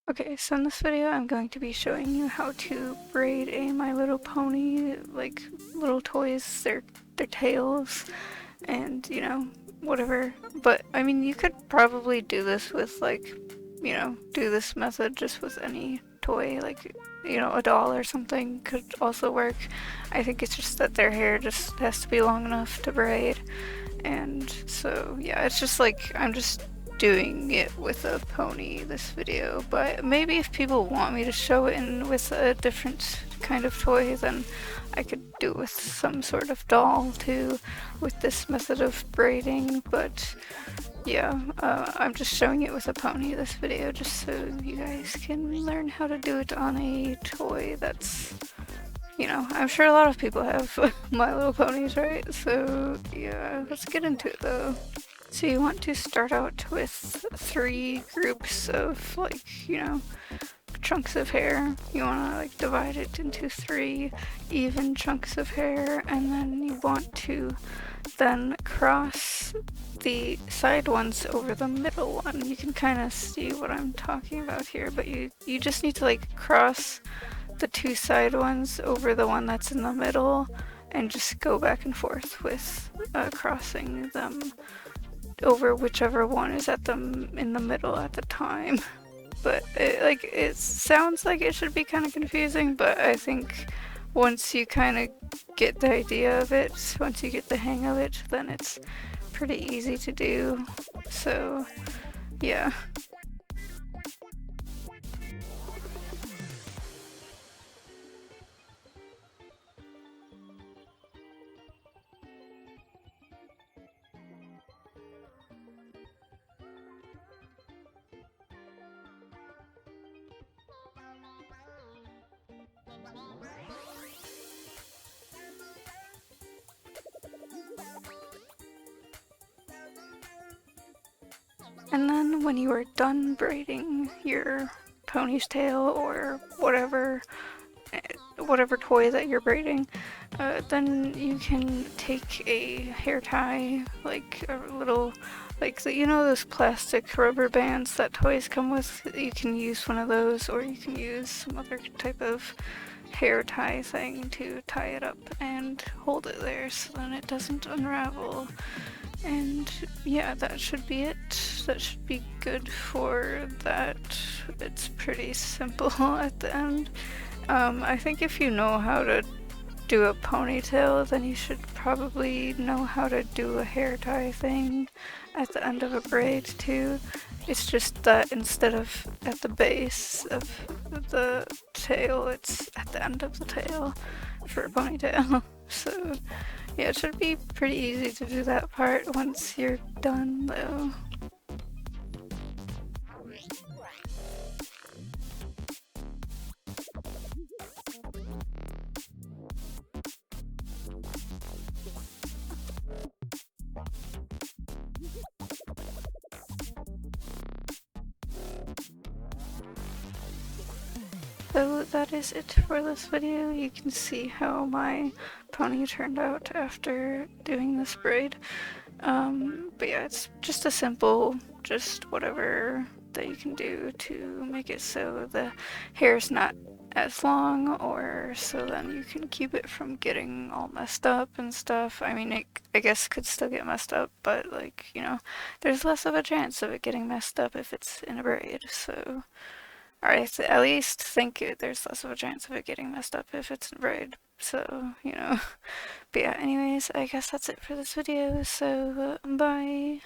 Okay, so in this video I'm going to be showing you how to braid a My Little Pony, like, little toys, their tails, and, you know, whatever. But, I mean, you could probably do this with, like, you know, do this method just with any toy, like, you know, a doll or something could also work. I think it's just that their hair just has to be long enough to braid. And so, yeah, it's just like, I'm just doing it with a pony this video, but maybe if people want me to show it in with a different kind of toy, then I could do it with some sort of doll too, with this method of braiding. But yeah, I'm just showing it with a pony this video just so you guys can learn how to do it on a toy that's, you know, I'm sure a lot of people have My Little Ponies, right? So yeah, let's get into it though. So you want to start out with 3 groups of, like, you know, chunks of hair. You want to like divide it into 3 even chunks of hair, and then you want to then cross the side ones over the middle one. You can kind of see what I'm talking about here, but you just need to like cross the 2 side ones over the one that's in the middle and just go back and forth with crossing them over whichever one is at in the middle at the time. But it sounds like it should be kind of confusing, but I think once you kind of get the idea of it, once you get the hang of it, then it's pretty easy to do. So yeah. And then when you are done braiding your pony's tail or whatever toy that you're braiding, then you can take a hair tie, like a little, like, you know those plastic rubber bands that toys come with? You can use one of those, or you can use some other type of hair tie thing to tie it up and hold it there so then it doesn't unravel. And yeah, that should be it. That should be good for that. It's pretty simple at the end. I think if you know how to do a ponytail, then you should probably know how to do a hair tie thing at the end of a braid too. It's just that instead of at the base of the tail, it's at the end of the tail for a ponytail. So yeah, it should be pretty easy to do that part once you're done though. So that is it for this video. You can see how my pony turned out after doing this braid. But yeah, it's just a simple, just whatever that you can do to make it so the hair's not as long, or so then you can keep it from getting all messed up and stuff. I mean, I guess could still get messed up, but like, you know, there's less of a chance of it getting messed up if it's in a braid, so or at least think there's less of a chance of it getting messed up if it's in braid. So, you know. But yeah, anyways, I guess that's it for this video, so bye.